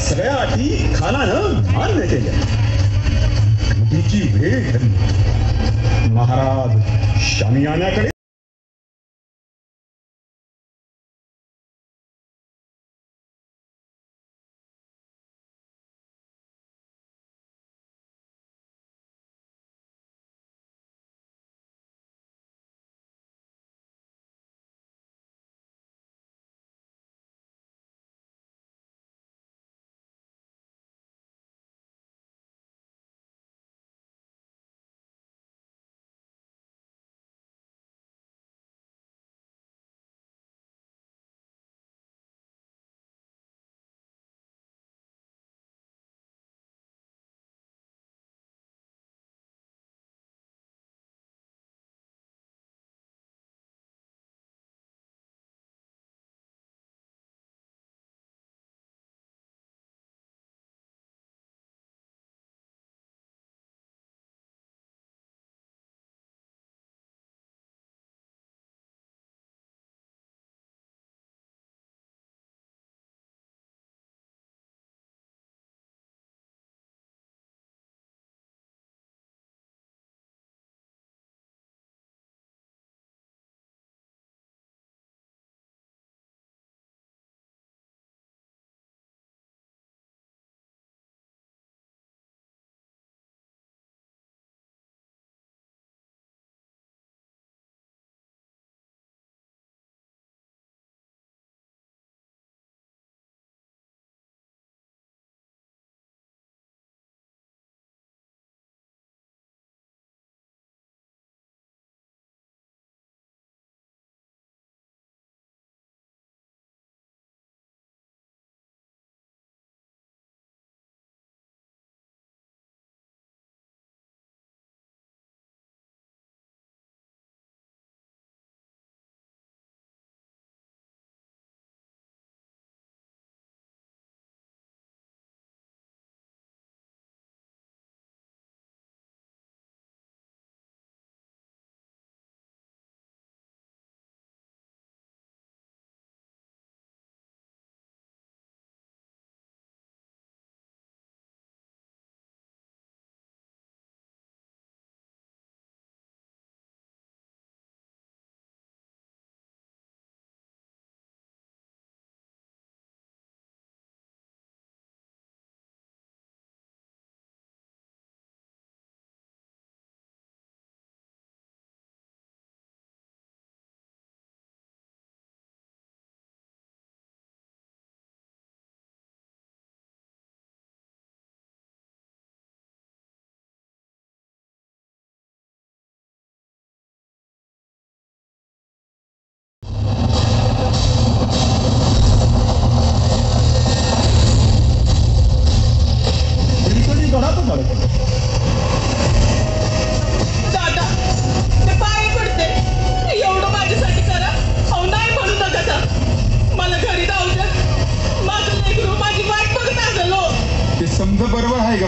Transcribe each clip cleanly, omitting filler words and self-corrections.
सगळ्या अटी खानानं मान्य केल्या. तुमची वेळ ठरली. महाराज शामियानाकडे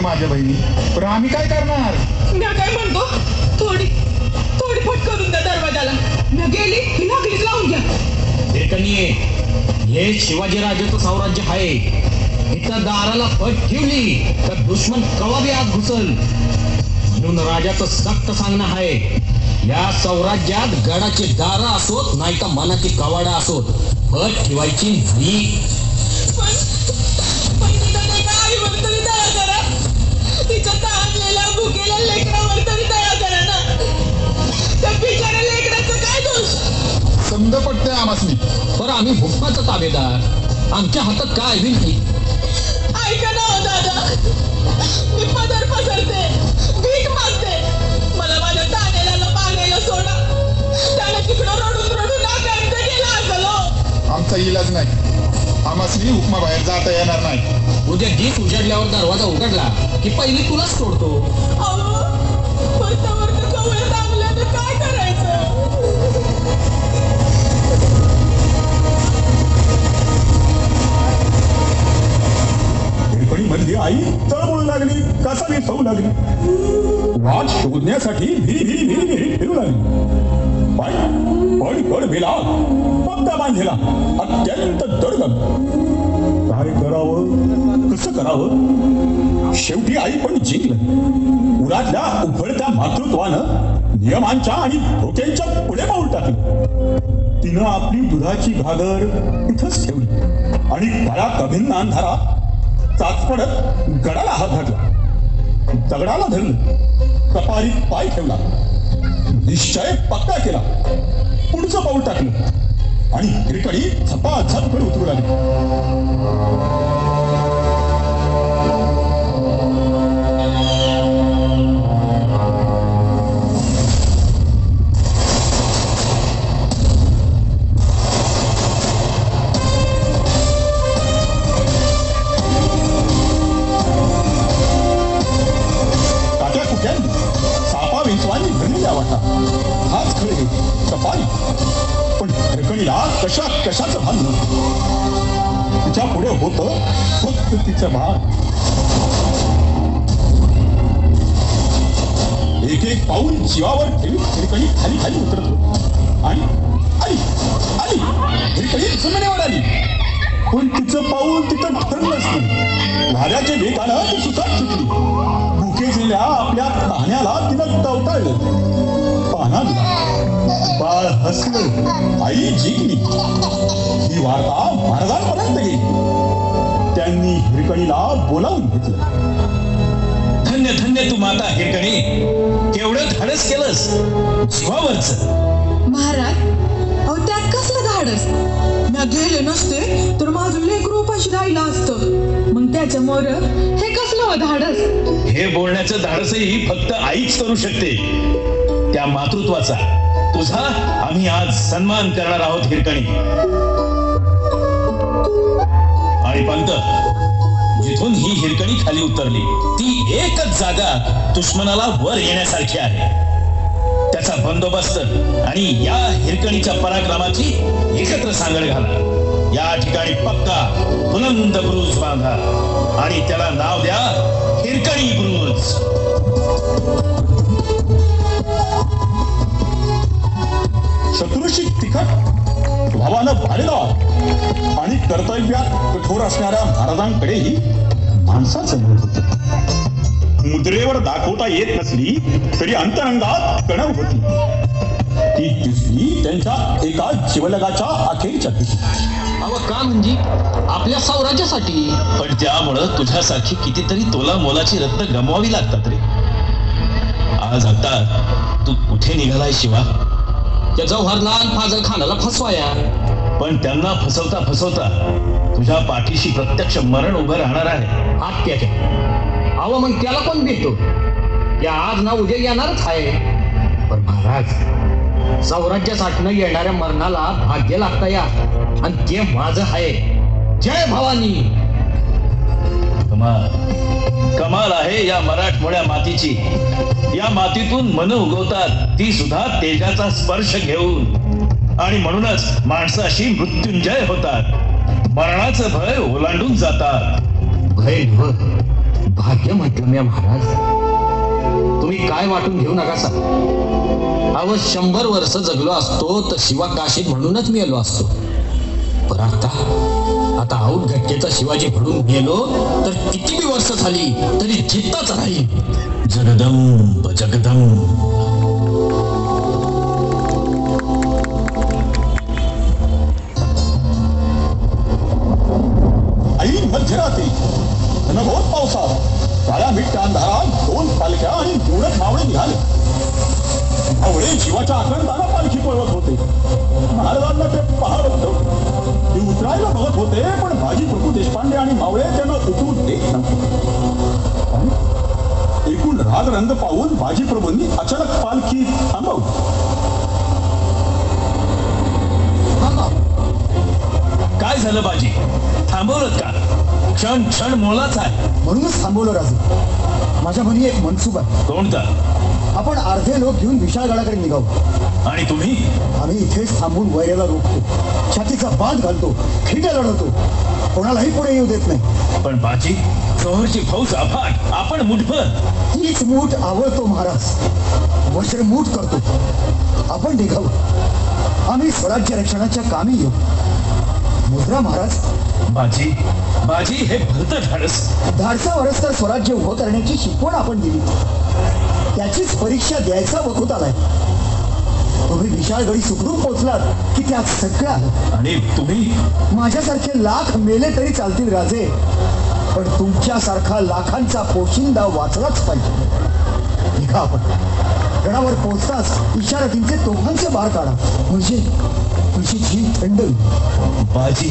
माझ्या बहिणी, पण आम्ही काय करणार? मी काय म्हणतो, थोडी फट करून द्या दरवाजाला. मी गेली की लागलीच लावून घ्या. देखनीये, हे शिवाजी राजाचं साम्राज्य आहे. इथं दाराला फट ठेवली तर दुश्मन कवा बी आत घुसल. म्हणून राजाचं सक्त सांगणं आहे, या साम्राज्यात गडाचे दार असोत नाही तर मनाची कवाडा असोत, फट ठेवायची नाही. तिच्या तहानलेल्या भुकेल्या लेकरावर तरी दया करा ना. त्या बिचाऱ्या लेकराचं काय दोष? समज पडतंय आम्हासनी, पर आम्ही भुकमाचा ताबेदार, आमच्या हातात काय बी नाही. ऐका ना हो दादा, मी पदर पसरते, भीक मागते, मला माझ्या तानेला पाण्याला सोडा. त्याने तिकडं रडून नाकांत गेला असेल. आमचा इलाज नाही, आम्हासनी हुकमा बाहेर जाता येणार नाही. उद्या गीत उजाडल्यावर दरवाजा उघडला की पहिली तुलाच सोडतो. काय करायचं? मध्ये आई तळमळू लागली, कासावी सवू लागली. वाट शोधण्यासाठी भिरी फिरू लागली. पड बेला पगदा बांधलेला अत्यंत दडगम. काय करावं, कसं करावं? शेवटी आई पण जिंकलं. उरातल्या उफळत्या मातृत्वानं नियमांच्या आणि धोक्यांच्या पुढे पाऊल टाकलं. तिनं आपली दुधाची घागर इथंच ठेवली आणि काळात अभिन्न अंधारात चाचपडत गडाला हात घातला. दगडाला धरलं, कपारीत पाय ठेवला, निश्चय पक्का केला, पुढचं पाऊल टाकलं आणि हिरकणी झपाझप कडे उतरू लागली. हाच खरे कपारी, पण हिरकणीला कशाचं भान नव्हतं. तिच्या पुढे होतं फक्त तिचं भान. एक एक पाऊल जीवावर ठेवीत हिरकणी खाली खाली उतरत होती. आणि आली आली हिरकणी जमिनीवर आली, पण तिचं पाऊल तिथं ठरलंच नाही. वाऱ्याच्या वेगानं ती सुसाट सुटली. भुकेलेल्या आपल्या पाण्याला तिनं टवटाळलं. पाना दिला, बाळ हसलं, आई जिंकली. ही वार्ता महाराजांपर्यंत गेली. त्यांनी हिरकणीला बोलावून घेतलं. धन्य धन्य तू माता हिरकणी, केवढं धाडस केलंस जीवावरच. महाराज, अहो त्यात कसलं धाडस? म्या गेले नसते तर माझं लेकरू उपाशी राहिलं असतं. मग त्याच्यामुळे हे कसलं धाडस? हे बोलण्याचं धाडसही फक्त आईच करू शकते. त्या मातृत्वाचा तुझा आम्ही आज सन्मान करणार आहोत हिरकणी. आणि पंत, जिथून ही हिरकणी खाली उतरली ती एकच जागा दुश्मनाला वर येण्यासारखी आहे. त्याचा बंदोबस्त आणि या हिरकणीच्या पराक्रमाची एकत्र सांगड घाला. या ठिकाणी पक्का बुलंद ब्रूज बांधा आणि त्याला नाव द्या हिरकणी ब्रूज. शत्रूशी तिखट भावानं भाडेदार आणि कर्तव्यात कठोर असणाऱ्या महाराजांकडेही माणसाचं मत होतं. मुद्रेवर दाखवता येत नसली तरी अंतरंगात कणव होती. ती दिसली त्यांच्या एका जीवलगाच्या अखेरच्या दिवशी. अव का म्हणजे आपल्या साम्राज्यासाठी. पण त्यामुळं तुझ्यासारखी कितीतरी तोला मोलाची रत्न गमवावी लागतात रे. आज आता तू कुठे निघालाय शिवा? त्या जव्हारला आणि फाजल खानाला फसवाया. पण त्यांना फसवता फसवता तुझ्या पाठीशी प्रत्यक्ष मरण उभं राहणार आहे. हात त्याच्या. अव मग त्याला कोण भेटतो? त्या आज ना उद्या येणारच आहे. पण महाराज, साम्राज्यासाठी येणाऱ्या मरणाला भाग्य लागता या, आणि ते माझं आहे. जय भवानी. कमाल कमाल आहे या मराठमोळ्या मातीची. या मातीतून मन उगवतात, ती सुद्धा तेजाचा स्पर्श घेऊन. आणि म्हणूनच माणसं अशी मृत्युंजय होतात, मरणाचं भय ओलांडून जातात. भय भाग्य म्हटलं मी महाराज. तुम्ही काय वाटून घेऊ नका सा. अव 100 वर्ष जगलो असतो तर शिवा काशीत म्हणूनच मेलो असतो. पण आता आऊट घटकेचा शिवाजी म्हणून गेलो तर किती बी वर्ष झाली तरी जिद्दच राहील. जगदंब जगदंब. आई मध्यरात्री घनघोर पावसात काळ्या मिठ्या अंधारात 2 पालख्या आणि निवडक मावळे निघाले. मावळे जीवाच्या आकांताला पालखी पळवत होते. महाराजांना ते पाहत नव्हते. ते उतरायला बघत होते, पण बाजी प्रभू देशपांडे आणि मावळे त्यांना उतरू देत नव्हते. एकूण राग रंग पाहून बाजी प्रभूंनी अचानक पालखी थांबवली. काय झालं बाजी? थांबवलं का? क्षण क्षण मोलाचा आहे. म्हणूनच थांबवलं राजू. माझ्या मनी एक मनसुबा आहे. कोणता? आपण अर्धे लोक घेऊन विशाळगडाकडे निघाऊ. आणि तुम्ही? आम्ही इथेच थांबून वैरेला रोखतो, छातीचा बांध घालतो, खिटे लढवतो, कोणालाही पुढे येऊ देत नाही. पण बाजी, सोहरची फौज अफाट, आपण मुठभर. तीच मूठ आवळतो महाराज, वज्र मूठ करतो. आपण निघाऊ. आम्ही स्वराज्य रक्षणाच्या कामी येऊ. मुद्रा महाराज, बाजी बाजी हे भलतं धाडस. धाडसावरच तर स्वराज्य उभं करण्याची शिकवण आपण दिली. त्याचीच परीक्षा द्यायचा वखूत आलाय. तुम्ही विशाळगडी सुखरूप पोचलात की त्यात सगळं आलं. आणि तुम्ही माझ्यासारखे लाख मेले तरी चालतील राजे, पण तुमच्यासारखा लाखांचा पोशिंदा वाचलाच पाहिजे. निघा आपण. गडावर पोचताच इशारतींचे तोफांचे बार काढा, म्हणजे जी थंड होईल. बाजी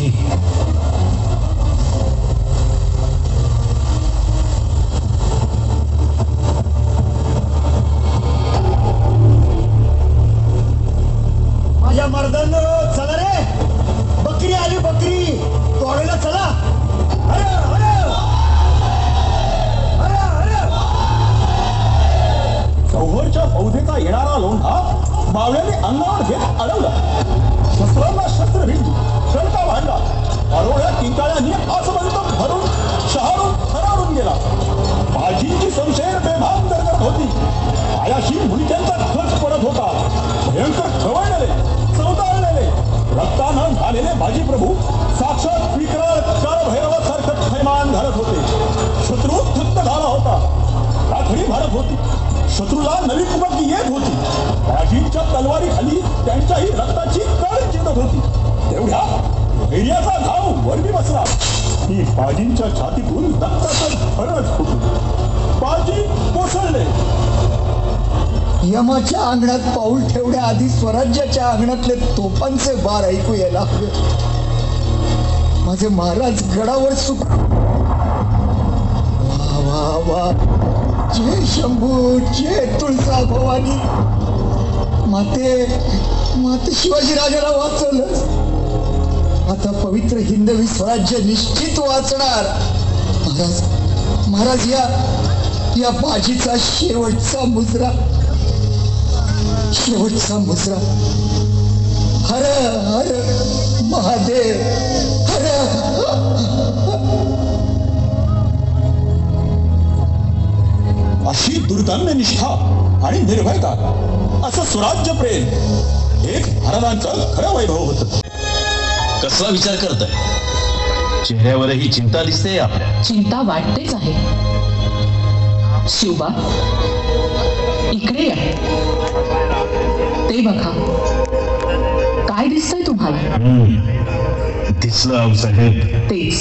माझ्या मर्दांनो, चला रे, बकरी आली, बकरी तोडायला चला. अरे अरे अरे अरे. चौहरच्या फौजेचा येणारा लोंढा मावळ्याने अंगावर घेत अडवला. शस्त्रांना शस्त्र भिडली, शंका भांडला. अरोळ्या किंकाळ्यांनी आसमंत भरून शहारून थरारून गेला. बाजींची संशय बेभान दरकत होती. पायाशी मुलक्यांचा खच पडत होता. भयंकर खवळलेले, चवदाळलेले, रक्तानं झालेले बाजी प्रभू साक्षात विक्राळ काळभैरवासारखं थैमान घालत होते. शत्रू थक्क झाला होता. राखडी भारत होती. शत्रूला नवी कुमक येत होती. बाजींच्या तलवारी खाली त्यांच्याही रक्ताची कळ चिंतत होती. तेवढ्या धैर्याचा घाव वरवी बसला. ही बाजींच्या छातीतून रक्ताचं फळच फुटलं. बाजी कोसळले. यमाच्या अंगणात पाऊल ठेवण्या आधी स्वराज्याच्या अंगणातले तोफांचे बार ऐकू यायला हवे. माझे महाराज गडावर सुख. वा वा वा. जय शंभू, जय तुळजा भवानी. माते शिवाजीराजाला वाचवलं. आता पवित्र हिंदवी स्वराज्य निश्चित वाचणार. महाराज या बाजीचा शेवटचा मुजरा. हर हर महादेव, हर. अशी दुर्दम्य निष्ठा आणि निर्भयता, असं स्वराज्य प्रेम एक महाराजांचं खरं वैभव होतं. कसला विचार करताय? चेहऱ्यावरही चिंता दिसते आपल्या. चिंता वाटतेच आहे. शिवबा, इकडे या. ते बघा, काय दिसतंय तुम्हाला? दिसलं आऊसाहेब. तेच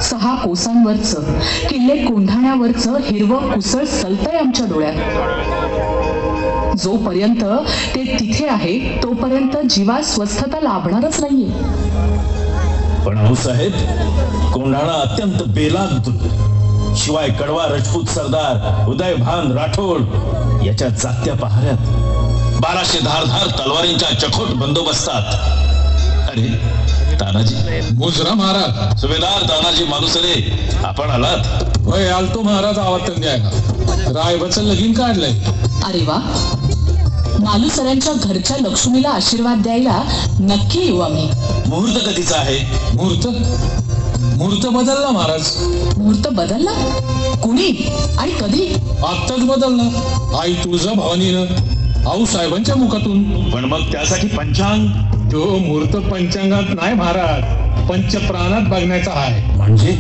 6 कोसांवरचं, किल्ले कोंढाण्यावरचं हिरवं कुसळ सलतंय आमच्या डोळ्यात. जोपर्यंत ते तिथे आहे तोपर्यंत जीवा स्वस्थता लाभणारच नाहीये. पण आऊसाहेब, कोंढाणा अत्यंत बेलाद. शिवाय कडवा राजपूत सरदार उदयभान राठोड याच्या जात्या पहाऱ्यात 1200 धारधार तलवारींच्या चखोट बंदोबस्तात. अरे तानाजी. मुजरा महाराज. सुभेदार तानाजी मालुसरे, आपण आलात? होय, आलतो महाराज आवर्तन द्यायला. रायबाचं लगीन काढलंय. अरे वा. मालुसऱ्यांच्या घरच्या लक्ष्मीला आशीर्वाद द्यायला नक्की येऊ आम्ही. मुहूर्त कधीचा आहे? मुहूर्त बदलला महाराज. मुहूर्त बदलला? कुणी आणि कधी? आत्ताच बदलला. आई तुळजा भवानीनं, आऊसाहेबांच्या मुखातून. पण मग त्यासाठी पंचांग? तो मुहूर्त पंचांगात नाही महाराज, पंचप्राणात बघण्याचा आहे. म्हणजे?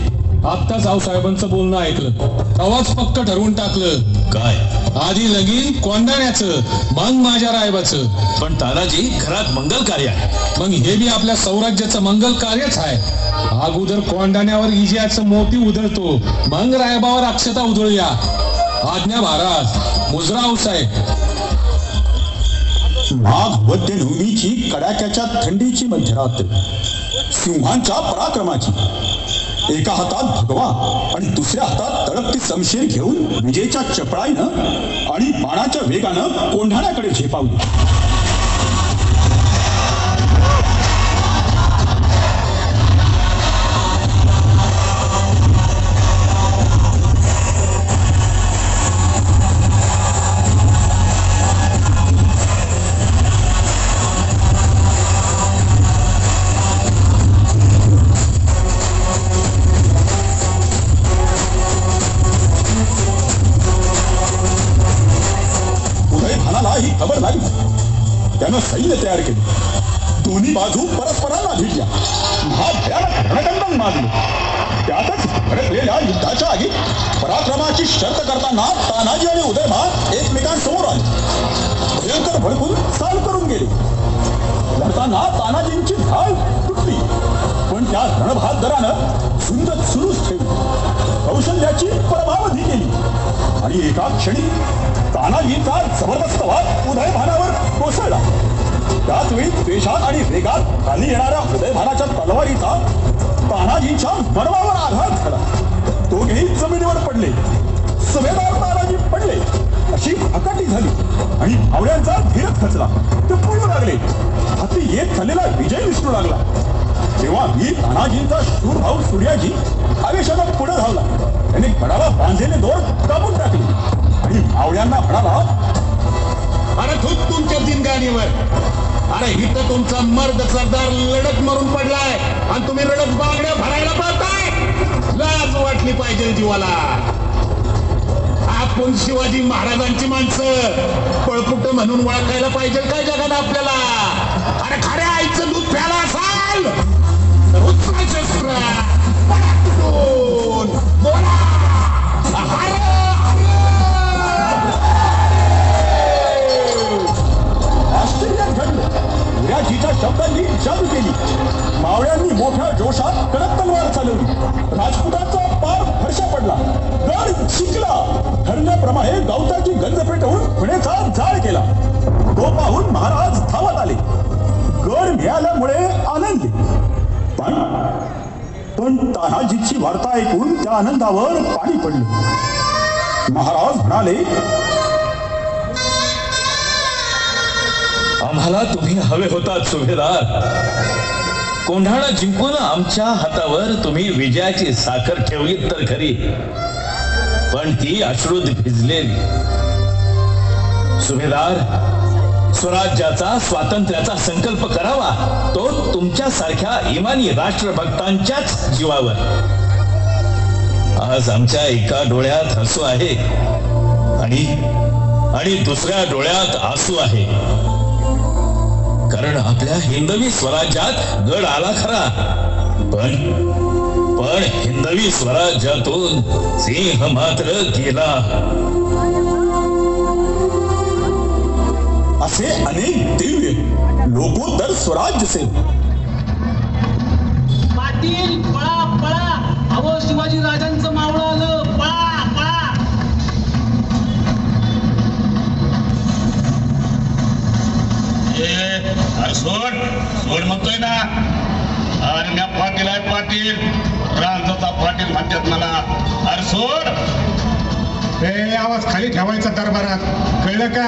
आत्ताच आऊसाहेबांचं बोलणं ऐकलं, तेव्हाच पक्क ठरवून टाकलं. काय? आधी लगीन कोंढाण्याचं, मग माझ्या रायबाचं. पण तानाजी, घरात मंगल कार्य आहे. मग हे बी आपल्या सौराज्याचं मंगल कार्यच आहे. अगोदर कोंढाण्यावर इजियाचं मोती उधळतो, मग रायबावर अक्षता उधळूया. आज्ञा महाराज. मुजरा आऊसाहेब. माघ वद्य नवमीची कडाक्याच्या थंडीची मध्यरात्र, सिंहांच्या पराक्रमाची. एका हातात भगवा आणि दुसऱ्या हातात तळपती शमशीर घेऊन विजेच्या चपळाईनं आणि बाणाच्या वेगानं कोंढाण्याकडे झेपावली. ही खबर झाली. त्यानं सैन्य तयार केले. दोन्ही बाजू परस्परांना भिडल्या. महाभयानक रणकंदन माजलं. त्यातच भडकलेल्या युद्धाच्या आगीत पराक्रमाची शर्त करताना तानाजी आणि उदयभान एकमेकांसमोर आले. भयंकर भडकून चाल करून गेले. लढताना तानाजींची ढाल तुटली, पण त्या रणबहादरानं झुंज सुरूच ठेवली. कौशल्याची परमावधी केली आणि एका क्षणी तानाजींचा जबरदस्त वाद उदयभानावर कोसळला. त्याच वेळी द्वेषात आणि वेगात खाली येणाऱ्या उदयभानाच्या तलवारीचा तानाजींच्या मर्मावर आघात झाला. दोघेही जमिनीवर पडले. सुभेदार तानाजी पडले अशी हकाटी झाली आणि मावळ्यांचा धीरच खचला. ते पळू लागले. हाती येत झालेला विजय दिसू लागला. तेव्हा वीर तानाजींचा शूर भाऊ सूर्याजी आवेशानं पुढे धावला. त्याने गडाला बांधलेले दोर कापून टाकले आणि मावळ्यांना म्हणाला, अरे धूत तुमच्या दिनगाणीवर. अरे इथं तुमचा मर्द सरदार लढत मरून पडलाय आणि तुम्ही रडत बांगड्या भरायला पाहताय. लाज वाटली पाहिजे जीवाला. आपण शिवाजी महाराजांची माणसं पळपुट म्हणून ओळखायला पाहिजे काय जगात आपल्याला. अरे खऱ्या आईचं दूध प्याला असाल तर उत्तर शस्त्र बोला. आश्चर्यात घडलं. सूर्याजीच्या शब्दांनी जादू केली. मावळ्यांनी मोठ्या जोशात कडक तलवार चालवली. राजपुतांचा पार फरशा पडला. गड जिंकला. ठरल्याप्रमाणे गवताची गंज पेटवून खुणेचा जाळ केला. तो पाहून महाराज धावत आले. गड मिळाल्यामुळे आनंदले. पण तानाजीची वार्ता ऐकून त्या आनंदावर पाणी पडलं. महाराज म्हणाले, आम्हाला तुम्ही हवे होतात सुभेदार. कोंढाणा जिंकून आमच्या हातावर तुम्ही विजयाची साखर ठेवलीत तर खरी, पण ती अश्रूत भिजलेली. सुभेदार, स्वराज्याचा स्वातंत्र्याचा संकल्प करावा तो तुमच्या सारख्या इमानी राष्ट्रभक्तांच्याच जीवावर. आज आमच्या एका डोळ्यात हसू आहे आणि दुसऱ्या डोळ्यात आसू आहे. कारण आपल्या हिंदवी स्वराज्यात गड आला खरा, पण हिंदवी स्वराज्यातून सिंह मात्र गेला. असे अनेक दिव्य लोकोत्तर स्वराज्य सेव. पाटील पळा पळा. अहो शिवाजी राजांचं मावळं आलं. पळा पळा. अरे सोड म्हणतोय ना. अरे म्या पाटील आहे पाटील. रांजाचा पाटील म्हणतात मला. अरे सोड. हे आवाज खाली ठेवायचा दरबारात, कळलं का?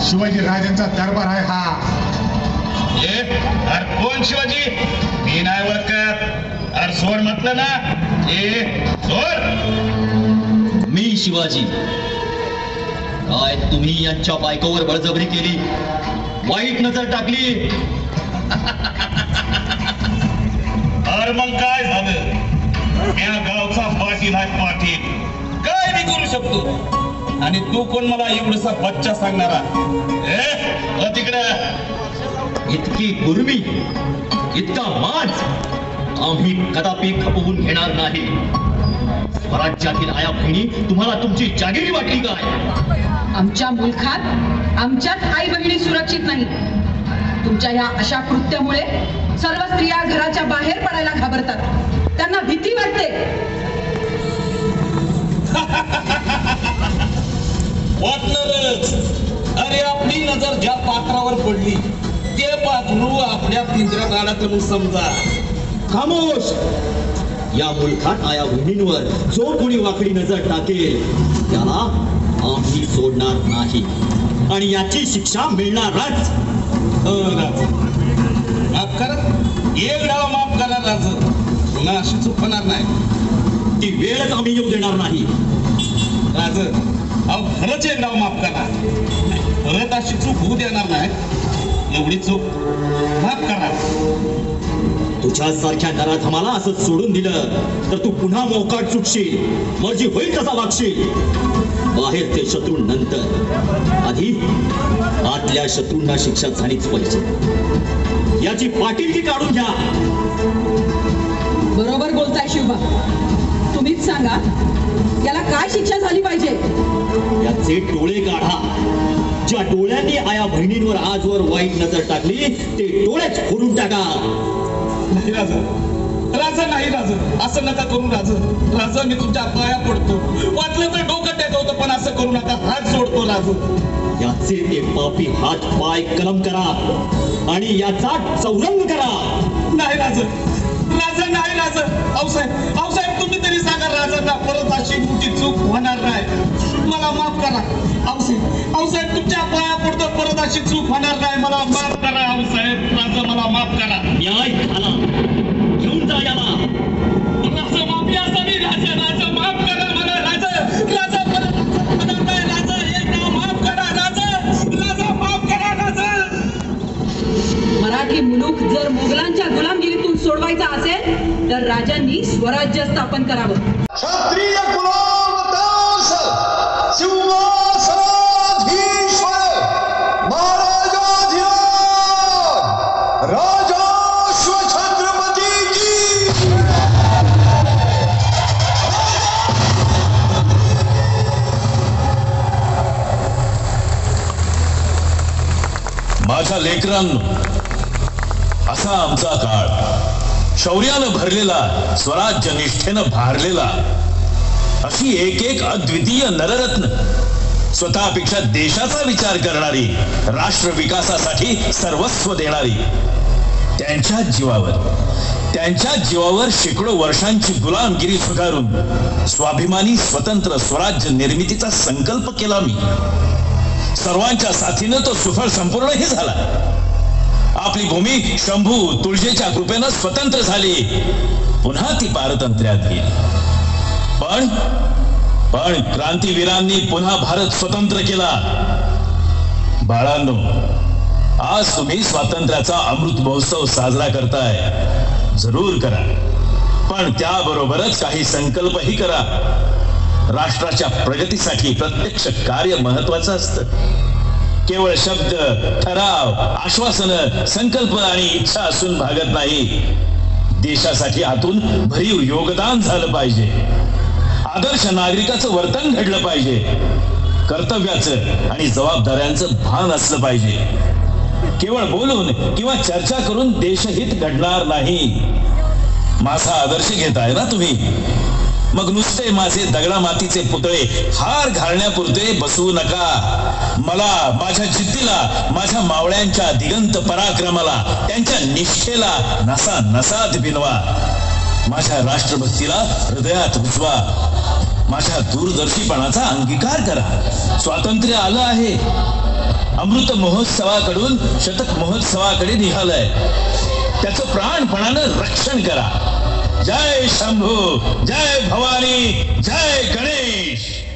शिवाजी राजांचा दरबार आहे हा. अरे कोण शिवाजी? मी नाही ओळखत. अरे सोड म्हटलं ना. सोड. मी शिवाजी. काय तुम्ही यांच्या बायकोवर बळजबरी केली, वाईट नजर टाकली. अरे मग काय झालं? या गावचा पाटील आहे पाटील. काय मी करू शकतो? आणि तू कोण मला एवढसा बच्चा सांगणारा? तिकडं इतकी गुरमी, इतका माज आम्ही कदापि खपवून घेणार नाही. स्वराज्यातील आया बहिणी तुम्हाला तुमची जागिरी वाटली काय? आमच्या मुलखात आमच्याच आई बहिणी सुरक्षित नाही. तुमच्या या अशा कृत्यामुळे सर्व स्त्रिया घराच्या बाहेर पडायला घाबरतात. त्यांना भीती वाटते. वाटणारच. अरे आपली नजर ज्या पात्रावर पडली ते पाखरू आपल्या पिंजऱ्यात आलं म्हणून समजा. खामोश. या मुलखात आया बहिणींवर जो कोणी वाकडी नजर टाकेल त्याला आम्ही सोडणार नाही आणि याची शिक्षा मिळणारच. माफ करा. एक डाव माफ करा राज. पुन्हा अशी चूक होणार नाही. ती वेळच आम्ही येऊ देणार नाही. राज, अहो खरंच एक डाव माफ करा. परत अशी चूक होऊ देणार नाही. एवढी चूक माफ करा. तुझ्यासारख्या घरात आम्हाला असं सोडून दिलं तर तू पुन्हा मोकाट सुटशील. मर्जी होईल तसा वागशील. बाहेर ते शत्रू नंतर, आधी आतल्या शत्रूंना शिक्षा झालीच पाहिजे. याची पाटीलकी काढून घ्या. बरोबर बोलताय शिवबा. तुम्हीच सांगा याला काय शिक्षा झाली पाहिजे. याचे डोळे काढा. ज्या डोळ्यांनी आया बहिणींवर आजवर वाईट नजर टाकली ते डोळेच फोडून टाका. नाही राजा, राजा नाही राजा, असं नका करू राजा. राजा मी तुमच्या पाया पडतो. वाटलं तर डोकं टेकवतो पण असं करू नका. हात जोडतो राजा. याचे ते पापी हात पाय कलम करा आणि याचा चौरंग करा. नाही राजा, राजा नाही राजा. आऊसाहेब तुम्ही तरी सांगा राजांना परत अशी मोठी चूक होणार नाही. मला माफ करा आऊसाहेब तुमच्या पाया पडतो. परत अशी चूक होणार नाही. मला माफ करा आऊसाहेब. राजा मला माफ करा. न्याय झाला. घेऊन जा याला. राजा माफी असावी. राजा माफ करा मला. राजा परत होणार नाही. राजा एकदा माफ करा. राजा माफ करा. राजा मराठी मुलूक जर मोगलांच्या गुलामगिरीतून सोडवायचा असेल तर राजांनी स्वराज्य स्थापन करावं. क्षत्रिय कुलावतास सिंहासनाधीश्वर महाराजाधिराज राजाश्व छत्रपती की. माझ्या लेकरांनो, असा आमचा काळ. शौर्यानं भरलेला, स्वराज्य निष्ठेनं भारलेला, अशी एक अद्वितीय नररत्न, स्वतःपेक्षा देशाचा विचार करणारी, राष्ट्र विकासासाठी सर्वस्व देणारी, त्यांच्या जीवावर शेकडो वर्षांची गुलामगिरी स्वीकारून स्वाभिमानी स्वतंत्र स्वराज्य निर्मितीचा संकल्प केला मी. सर्वांच्या साथीनं तो सुफळ संपूर्णही झाला. आपली भूमी शंभू तुळजेच्या कृपेनं स्वतंत्र झाली. पुन्हा ती पारतंत्र्यात गेली. पण क्रांतीवीरांनी पुन्हा भारत स्वतंत्र केला. बाळांनो, आज तुम्ही स्वातंत्र्याचा अमृत महोत्सव साजरा करताय. जरूर करा, पण त्याबरोबरच काही संकल्पही करा. राष्ट्राच्या प्रगतीसाठी प्रत्यक्ष कार्य महत्वाचं असतं. केवळ शब्द, ठराव, आश्वासन, संकल्प आणि इच्छा असून भागत नाही. देशासाठी आतून भरीव योगदान झालं पाहिजे. आदर्श नागरिकाचं वर्तन घडलं पाहिजे. कर्तव्याचं आणि जबाबदाऱ्यांचं भान असलं पाहिजे. केवळ बोलून किंवा चर्चा करून देशहित घडणार नाही. माझा आदर्श घेताय ना तुम्ही? मग नुसते माझे दगडा मातीचे पुतळे हार घालण्यापुरते बसवू नका. मला, माझ्या जिद्दीला, माझ्या मावळ्यांच्या दिगंत पराक्रमाला, त्यांच्या निष्ठेला नसा नसात भिनवा. माझ्या राष्ट्रभक्तीला हृदयात रुजवा. माझ्या दूरदर्शीपणाचा अंगीकार करा. स्वातंत्र्य आलं आहे. अमृत महोत्सवाकडून शतक महोत्सवाकडे निघालंय. त्याचं प्राणपणानं रक्षण करा. जय शंभू, जय भवानी, जय गणेश.